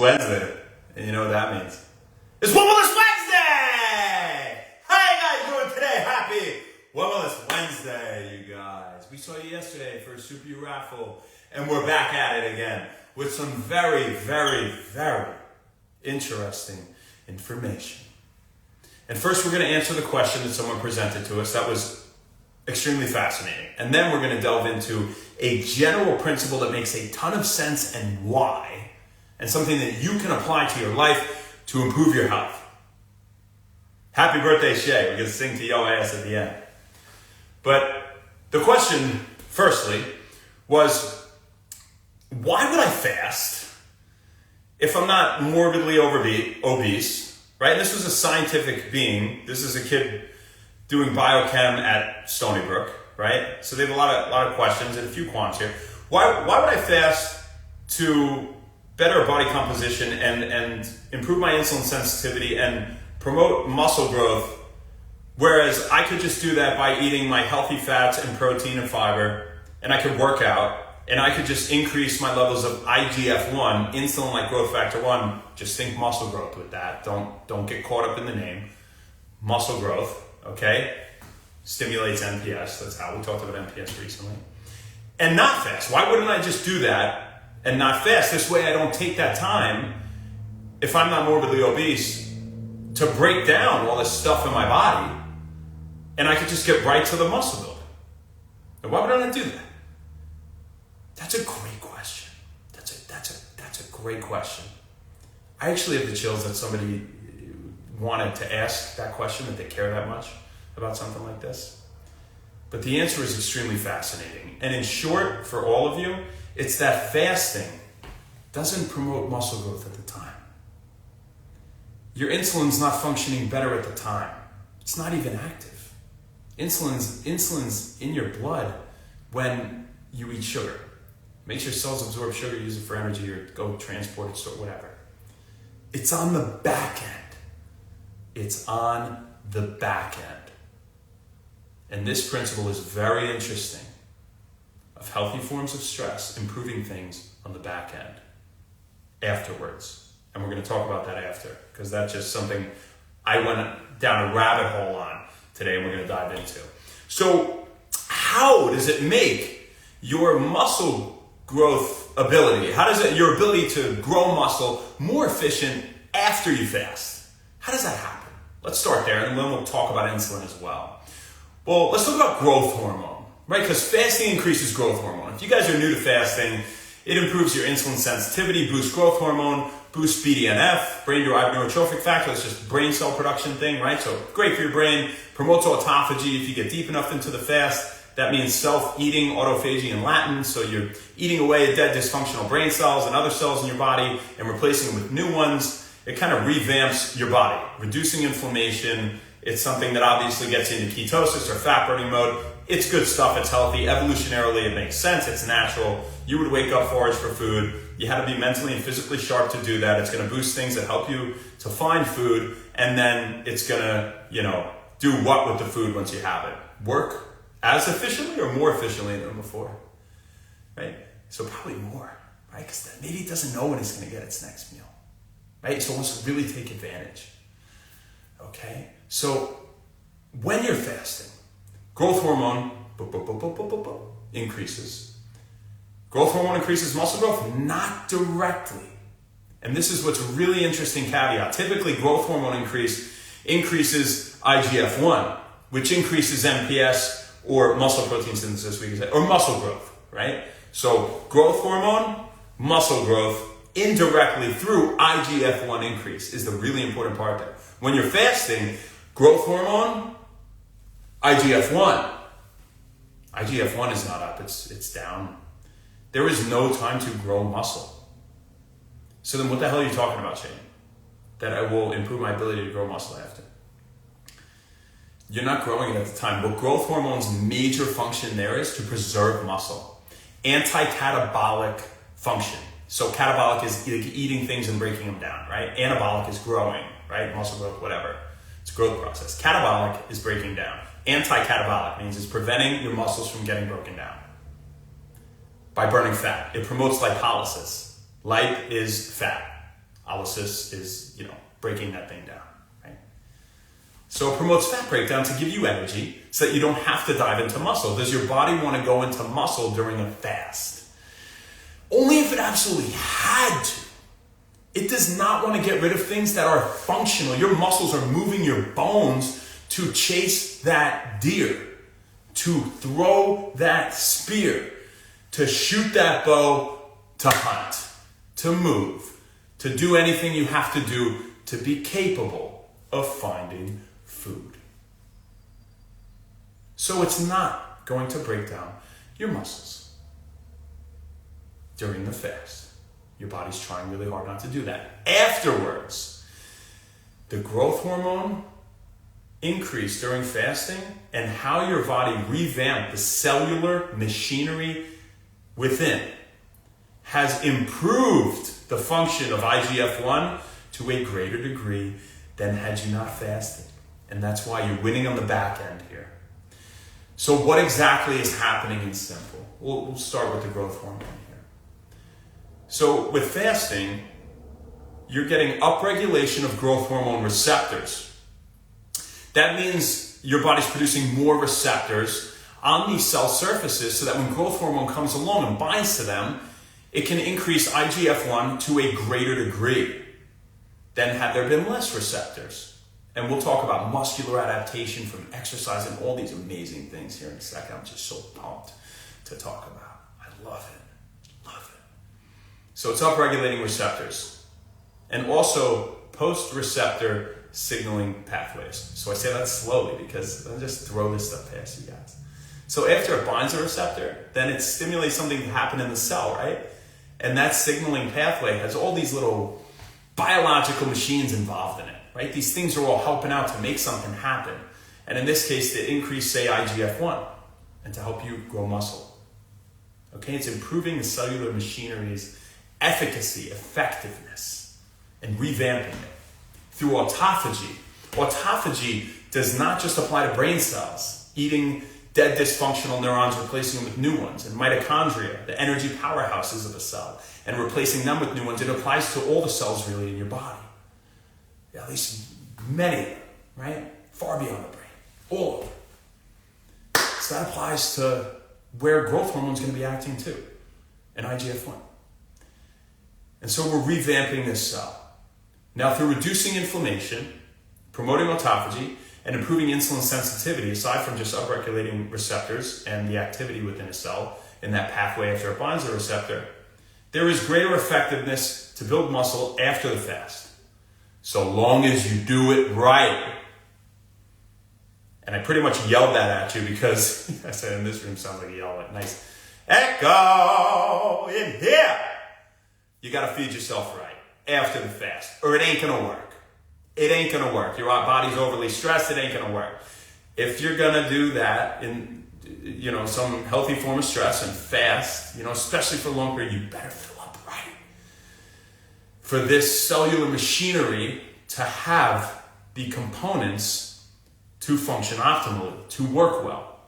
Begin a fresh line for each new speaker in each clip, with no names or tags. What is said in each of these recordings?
Wednesday, and you know what that means. It's Wellness Wednesday! How you guys doing today? Happy Wellness Wednesday, you guys. We saw you yesterday for a Super U raffle, and we're back at it again with some very, very, very interesting information. And first, we're going to answer the question that someone presented to us that was extremely fascinating. And then we're going to delve into a general principle that makes a ton of sense and why, and something that you can apply to your life to improve your health. Happy birthday, Shay. We're going to sing to your ass at the end. But the question, firstly, was, why would I fast if I'm not morbidly obese, right? And this was a scientific being. This is a kid doing biochem at Stony Brook, right? So they have a lot of questions and a few quants here. Why would I fast to better body composition and improve my insulin sensitivity and promote muscle growth, whereas I could just do that by eating my healthy fats and protein and fiber, and I could work out, and I could just increase my levels of IGF-1, insulin-like growth factor 1. Just think muscle growth with that. Don't get caught up in the name. Muscle growth, okay? Stimulates NPS. That's how we talked about NPS recently. And not fast. Why wouldn't I just do that and not fast? This way I don't take that time, if I'm not morbidly obese, to break down all this stuff in my body, and I could just get right to the muscle building. And why would I not do that? That's a great question. That's a great question. I actually have the chills that somebody wanted to ask that question, that they care that much about something like this. But the answer is extremely fascinating. And in short, for all of you, it's that fasting doesn't promote muscle growth at the time. Your insulin's not functioning better at the time. It's not even active. Insulin's in your blood when you eat sugar. Makes your cells absorb sugar, use it for energy, or go transport it, store, whatever. It's on the back end. It's on the back end. And this principle is very interesting, of healthy forms of stress, improving things on the back end afterwards. And we're going to talk about that after, because that's just something I went down a rabbit hole on today, and we're going to dive into. So how does it make your muscle growth ability, your ability to grow muscle more efficient after you fast? How does that happen? Let's start there, and then we'll talk about insulin as well. Well, let's talk about growth hormone, right? Because fasting increases growth hormone. If you guys are new to fasting, it improves your insulin sensitivity, boosts growth hormone, boosts BDNF, brain-derived neurotrophic factor. That's just brain cell production thing, right? So great for your brain, promotes autophagy. If you get deep enough into the fast, that means self-eating, autophagy in Latin. So you're eating away at dead dysfunctional brain cells and other cells in your body and replacing them with new ones. It kind of revamps your body, reducing inflammation. It's something that obviously gets you into ketosis or fat burning mode. It's good stuff. It's healthy. Evolutionarily, it makes sense. It's natural. You would wake up, forage for food. You had to be mentally and physically sharp to do that. It's going to boost things that help you to find food. And then it's going to, do what with the food once you have it? Work as efficiently or more efficiently than before, right? So probably more, right? Because maybe it doesn't know when it's going to get its next meal, right? So it wants to really take advantage, okay? So when you're fasting, growth hormone increases. Growth hormone increases muscle growth, not directly. And this is what's a really interesting caveat. Typically, growth hormone increases IGF-1, which increases NPS, or muscle protein synthesis, we can say, or muscle growth, right? So growth hormone, muscle growth, indirectly through IGF-1 increase is the really important part there. When you're fasting, growth hormone, IGF-1. IGF-1 is not up, it's down. There is no time to grow muscle. So then what the hell are you talking about, Shane? That I will improve my ability to grow muscle after? You're not growing it at the time. What growth hormone's major function there is to preserve muscle. Anti-catabolic function. So catabolic is eating things and breaking them down, right? Anabolic is growing, right? Muscle growth, whatever. It's a growth process. Catabolic is breaking down. Anti-catabolic means it's preventing your muscles from getting broken down by burning fat. It promotes lipolysis. Lipe is fat. Allysis is, breaking that thing down, right? So it promotes fat breakdown to give you energy so that you don't have to dive into muscle. Does your body want to go into muscle during a fast? Only if it absolutely had to. It does not want to get rid of things that are functional. Your muscles are moving your bones to chase that deer, to throw that spear, to shoot that bow, to hunt, to move, to do anything you have to do to be capable of finding food. So it's not going to break down your muscles during the fast. Your body's trying really hard not to do that. Afterwards, the growth hormone increase during fasting and how your body revamped the cellular machinery within has improved the function of IGF-1 to a greater degree than had you not fasted. And that's why you're winning on the back end here. So what exactly is happening in simple? We'll start with the growth hormone here. So with fasting, you're getting upregulation of growth hormone receptors. That means your body's producing more receptors on these cell surfaces so that when growth hormone comes along and binds to them, it can increase IGF-1 to a greater degree than had there been less receptors. And we'll talk about muscular adaptation from exercise and all these amazing things here in a second. I'm just so pumped to talk about. I love it. So it's upregulating receptors and also post-receptor signaling pathways. So I say that slowly because I'll just throw this stuff past you guys. So after it binds a receptor, then it stimulates something to happen in the cell, right? And that signaling pathway has all these little biological machines involved in it, right? These things are all helping out to make something happen. And in this case, to increase, say, IGF-1 and to help you grow muscle. Okay, it's improving the cellular machinery's efficacy, effectiveness, and revamping it through autophagy. Autophagy does not just apply to brain cells, eating dead dysfunctional neurons, replacing them with new ones, and mitochondria, the energy powerhouses of a cell, and replacing them with new ones. It applies to all the cells really in your body. At least many of them, right? Far beyond the brain, all over. So that applies to where growth hormone is going to be acting too, and IGF-1. And so we're revamping this cell. Now through reducing inflammation, promoting autophagy, and improving insulin sensitivity, aside from just upregulating receptors and the activity within a cell in that pathway after it binds the receptor, there is greater effectiveness to build muscle after the fast, so long as you do it right. And I pretty much yelled that at you because I said in this room sounds like a yell, like nice echo in here. You got to feed yourself right after the fast, or it ain't going to work. It ain't going to work. Your body's overly stressed. It ain't going to work. If you're going to do that in, some healthy form of stress and fast, especially for a long period, you better fill up right. For this cellular machinery to have the components to function optimally, to work well.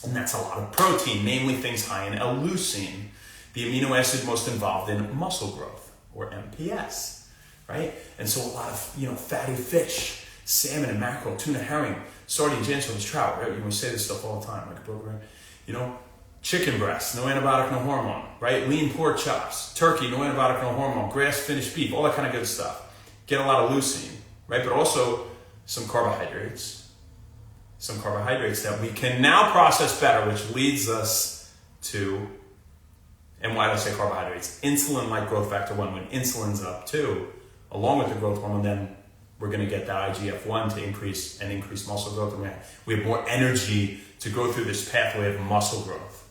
And that's a lot of protein, namely things high in L-leucine, the amino acid most involved in muscle growth, or MPS, right? And so a lot of, fatty fish, salmon and mackerel, tuna, herring, sardines, anchovies, trout, right? We say this stuff all the time, like a program. Chicken breast, no antibiotic, no hormone, right? Lean pork chops, turkey, no antibiotic, no hormone, grass-finished beef, all that kind of good stuff. Get a lot of leucine, right? But also some carbohydrates that we can now process better, which leads us to, and why do I say carbohydrates? Insulin, like growth factor 1, when insulin's up too, along with the growth hormone, then we're going to get that IGF-1 to increase muscle growth. And we have more energy to go through this pathway of muscle growth.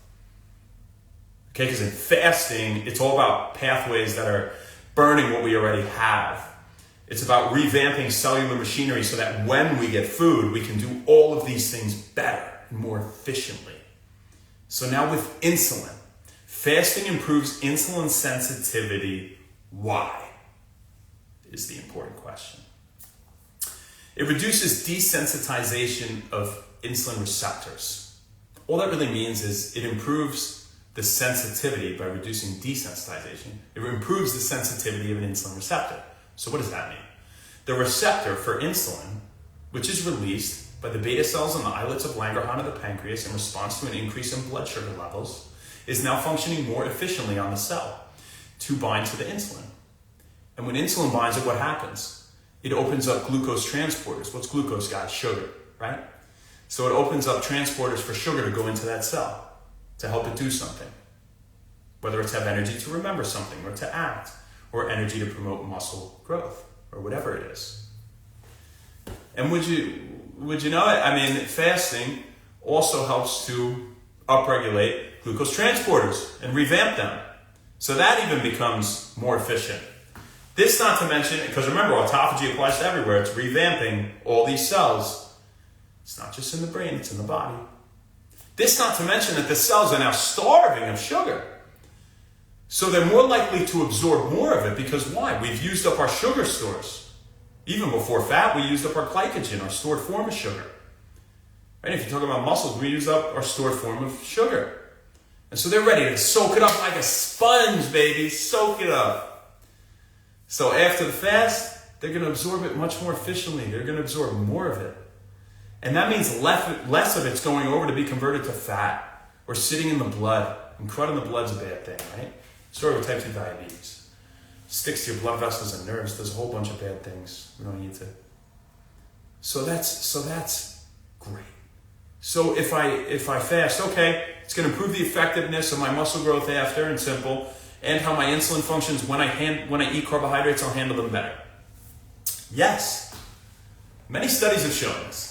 Okay, because in fasting, it's all about pathways that are burning what we already have. It's about revamping cellular machinery so that when we get food, we can do all of these things better and more efficiently. So now with insulin, fasting improves insulin sensitivity. Why? Is the important question. It reduces desensitization of insulin receptors. All that really means is it improves the sensitivity by reducing desensitization. It improves the sensitivity of an insulin receptor. So what does that mean? The receptor for insulin, which is released by the beta cells in the islets of Langerhans of the pancreas in response to an increase in blood sugar levels, is now functioning more efficiently on the cell to bind to the insulin. And when insulin binds it, what happens? It opens up glucose transporters. What's glucose, guys? Sugar, right? So it opens up transporters for sugar to go into that cell to help it do something. Whether it's have energy to remember something or to act, or energy to promote muscle growth, or whatever it is. And would you know it? I mean, fasting also helps to upregulate glucose transporters and revamp them. So that even becomes more efficient. This not to mention, because remember, autophagy applies to everywhere. It's revamping all these cells. It's not just in the brain, it's in the body. This not to mention that the cells are now starving of sugar. So they're more likely to absorb more of it because why? We've used up our sugar stores. Even before fat, we used up our glycogen, our stored form of sugar. Right? If you talk about muscles, we use up our stored form of sugar. And so they're ready to soak it up like a sponge, baby. Soak it up. So after the fast, they're going to absorb it much more efficiently. They're going to absorb more of it. And that means less of it's going over to be converted to fat or sitting in the blood. And crud in the blood's a bad thing, right? Sort of type 2 diabetes. Sticks to your blood vessels and nerves. There's a whole bunch of bad things we don't need to. So that's great. So if I fast, okay, it's going to improve the effectiveness of my muscle growth after, and simple, and how my insulin functions when I eat carbohydrates, I'll handle them better. Yes, many studies have shown this.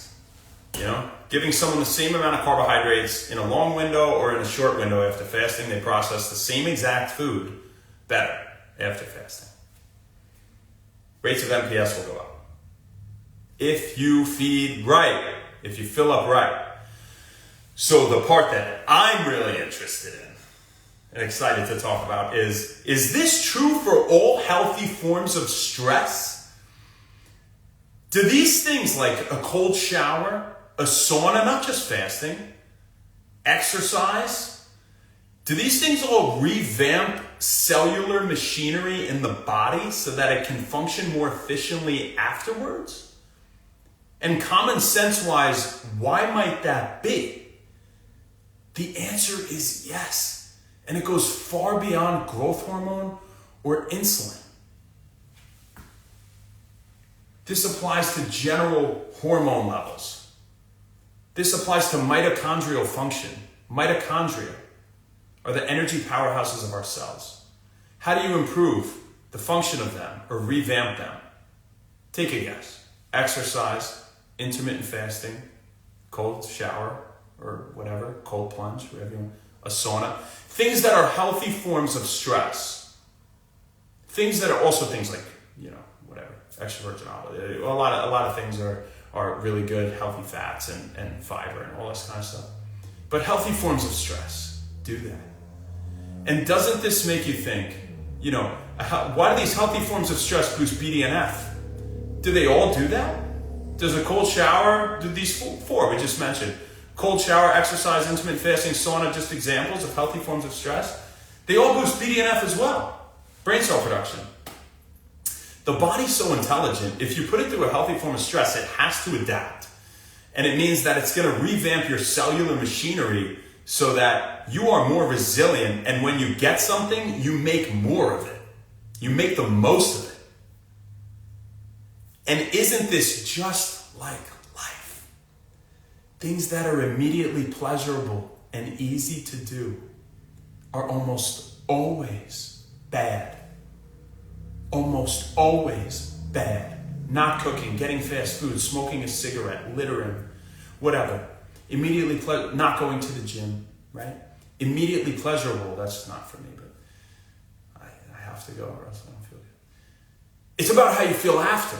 You know, giving someone the same amount of carbohydrates in a long window or in a short window after fasting, they process the same exact food better after fasting. Rates of MPS will go up. If you feed right, if you fill up right. So the part that I'm really interested in and excited to talk about is this true for all healthy forms of stress? Do these things like a cold shower, a sauna, not just fasting, exercise, do these things all revamp cellular machinery in the body so that it can function more efficiently afterwards? And common sense-wise, why might that be? The answer is yes. And it goes far beyond growth hormone or insulin. This applies to general hormone levels. This applies to mitochondrial function. Mitochondria are the energy powerhouses of our cells. How do you improve the function of them or revamp them? Take a guess. Exercise, intermittent fasting, cold shower, or whatever, cold plunge, whatever you want, a sauna. Things that are healthy forms of stress. Things that are also things like, whatever, extra virgin olive. A lot of things are really good, healthy fats and fiber and all this kind of stuff. But healthy forms of stress do that. And doesn't this make you think, why do these healthy forms of stress boost BDNF? Do they all do that? Does a cold shower do these four we just mentioned? Cold shower, exercise, intermittent fasting, sauna, just examples of healthy forms of stress. They all boost BDNF as well, brain cell production. The body's so intelligent, if you put it through a healthy form of stress, it has to adapt. And it means that it's going to revamp your cellular machinery so that you are more resilient, and when you get something, you make more of it. You make the most of it. And isn't this just like life? Things that are immediately pleasurable and easy to do are almost always bad. Almost always bad. Not cooking, getting fast food, smoking a cigarette, littering, whatever. Immediately not going to the gym, right? Immediately pleasurable, that's not for me, but I have to go or else I don't feel good. It's about how you feel after.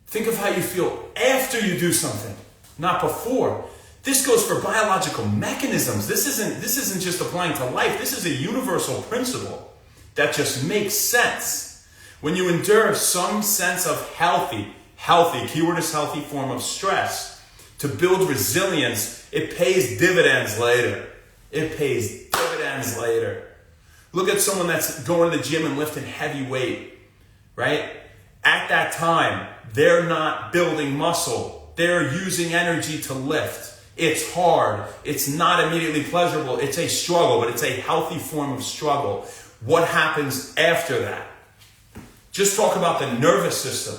Think of how you feel after you do something, not before. This goes for biological mechanisms. This isn't just applying to life. This is a universal principle that just makes sense. When you endure some sense of healthy, keyword is healthy form of stress, to build resilience, it pays dividends later. It pays dividends later. Look at someone that's going to the gym and lifting heavy weight, right? that time, they're not building muscle. They're using energy to lift. It's hard. It's not immediately pleasurable. It's a struggle, but it's a healthy form of struggle. What happens after that? Just talk about the nervous system.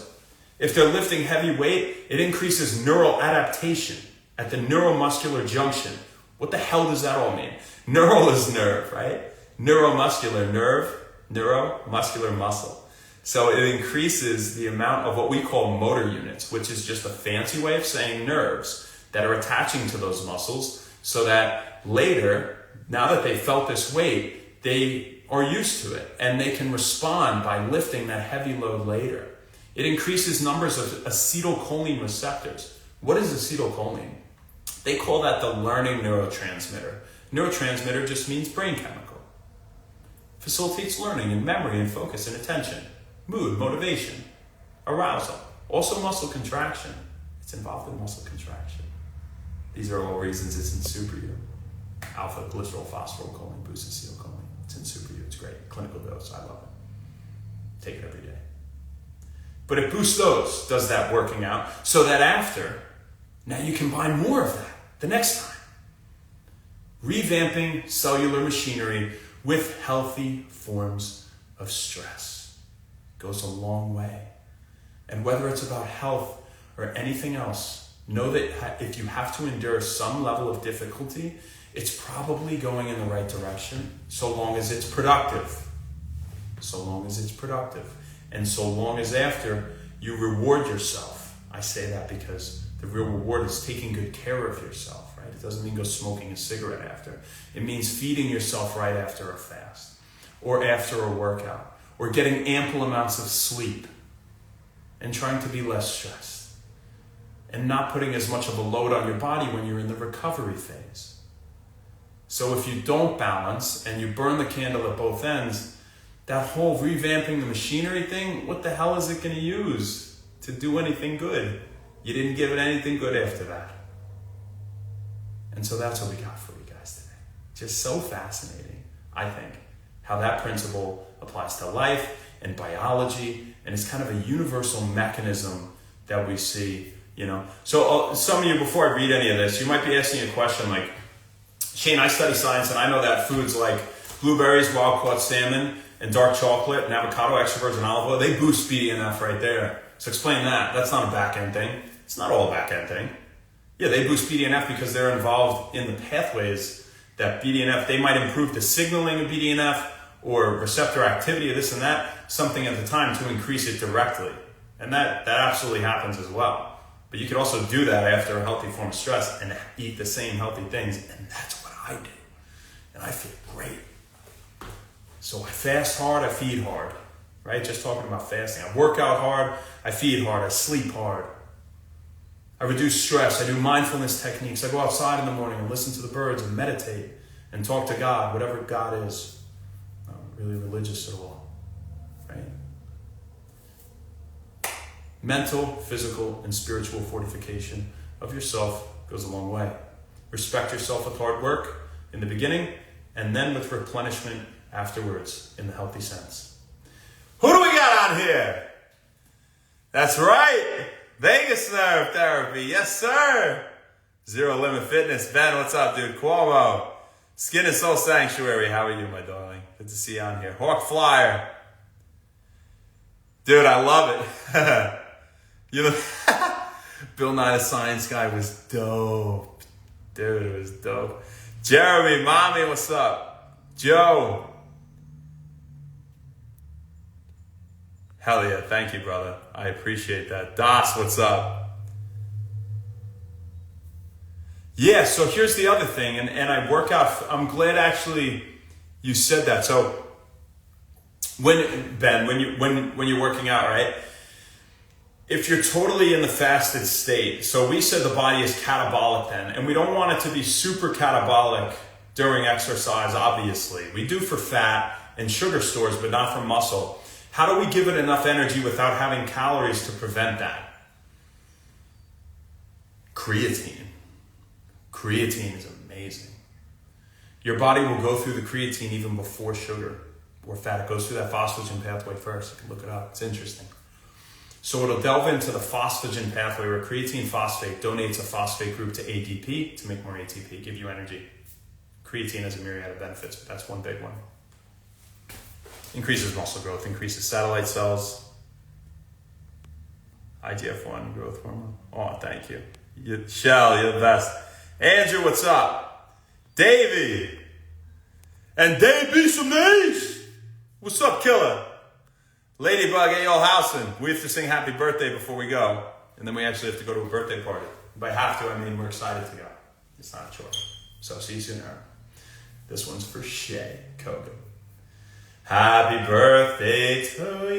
If they're lifting heavy weight, it increases neural adaptation at the neuromuscular junction. What the hell does that all mean? Neural is nerve, right? Neuromuscular, nerve, neuromuscular muscle. So it increases the amount of what we call motor units, which is just a fancy way of saying nerves that are attaching to those muscles so that later, now that they felt this weight, they are used to it and they can respond by lifting that heavy load later. It increases numbers of acetylcholine receptors. What is acetylcholine? They call that the learning neurotransmitter. Neurotransmitter just means brain chemical. Facilitates learning and memory and focus and attention, mood, motivation, arousal. Also muscle contraction. It's involved in muscle contraction. These are all reasons it's in Super U. Alpha glycerol phosphorylcholine boosts acetylcholine. It's in Super U. It's great. Clinical dose. I love it. Take it every day. But it boosts those, does that working out, so that after, now you can buy more of that the next time. Revamping cellular machinery with healthy forms of stress goes a long way. And whether it's about health or anything else, know that if you have to endure some level of difficulty, it's probably going in the right direction so long as it's productive. So long as it's productive. And so long as after you reward yourself. I say that because the real reward is taking good care of yourself, right? It doesn't mean go smoking a cigarette after. It means feeding yourself right after a fast or after a workout or getting ample amounts of sleep and trying to be less stressed and not putting as much of a load on your body when you're in the recovery phase. So if you don't balance and you burn the candle at both ends, that whole revamping the machinery thing, what the hell is it going to use to do anything good? You didn't give it anything good after that. And so that's what we got for you guys today. Just so fascinating, I think, how that principle applies to life and biology, and it's kind of a universal mechanism that we see, you know. So some of you, before I read any of this, you might be asking a question like, Shane, I study science and I know that foods like blueberries, wild-caught salmon, and dark chocolate, and avocado, extra virgin olive oil, they boost BDNF right there. So explain that. That's not a back-end thing. It's not all a back-end thing. Yeah, they boost BDNF because they're involved in the pathways that BDNF, they might improve the signaling of BDNF or receptor activity of this and that, something at the time to increase it directly. And that absolutely happens as well. But you could also do that after a healthy form of stress and eat the same healthy things, and that's what I do. And I feel great. So I fast hard, I feed hard, right? Just talking about fasting. I work out hard, I feed hard, I sleep hard. I reduce stress, I do mindfulness techniques. I go outside in the morning and listen to the birds and meditate and talk to God, whatever God is. I'm not really religious at all, right? Mental, physical, and spiritual fortification of yourself goes a long way. Respect yourself with hard work in the beginning and then with replenishment afterwards, in the healthy sense. Who do we got on here? That's right, Vegas Nerve Therapy, yes sir. Zero Limit Fitness, Ben, what's up, dude? Cuomo, Skin and Soul Sanctuary, how are you, my darling? Good to see you on here. Hawk Flyer, dude, I love it. You know, Bill Nye the Science Guy was dope, dude. It was dope. Jeremy, mommy, what's up? Joe. Hell yeah, thank you, brother. I appreciate that. Das, what's up? Yeah, so here's the other thing, and I work out, I'm glad actually you said that. So when you're working out, right? If you're totally in the fasted state, so we said the body is catabolic then, and we don't want it to be super catabolic during exercise, obviously. We do for fat and sugar stores, but not for muscle. How do we give it enough energy without having calories to prevent that? Creatine. Creatine is amazing. Your body will go through the creatine even before sugar or fat. It goes through that phosphagen pathway first. You can look it up. It's interesting. So it'll delve into the phosphagen pathway where creatine phosphate donates a phosphate group to ADP to make more ATP, give you energy. Creatine has a myriad of benefits, but that's one big one. Increases muscle growth, increases satellite cells, IGF-1 growth hormone. Oh, thank you. Shell, you're the best. Andrew, what's up? Davey. And Dave B. some names. What's up, killer? Ladybug, A.O. Housen. We have to sing happy birthday before we go. And then we actually have to go to a birthday party. By have to, I mean we're excited to go. It's not a chore. So see you soon, Aaron. This one's for Shay Kogan. Happy birthday to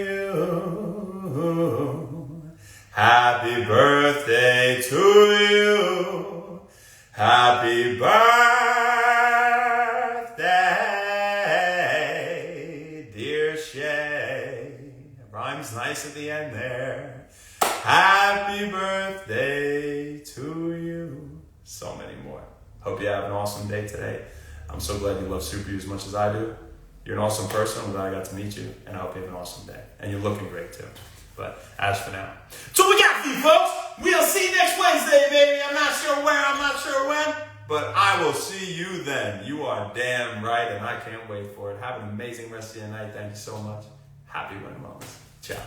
you. Happy birthday to you. Happy birthday, dear Shay. Rhymes nice at the end there. Happy birthday to you. So many more. Hope you have an awesome day today. I'm so glad you love Super U as much as I do. You're an awesome person. I'm glad I got to meet you. And I hope you have an awesome day. And you're looking great too. But as for now, that's all we got for you folks. We'll see you next Wednesday, baby. I'm not sure where, I'm not sure when. But I will see you then. You are damn right. And I can't wait for it. Have an amazing rest of your night. Thank you so much. Happy winning moments. Ciao.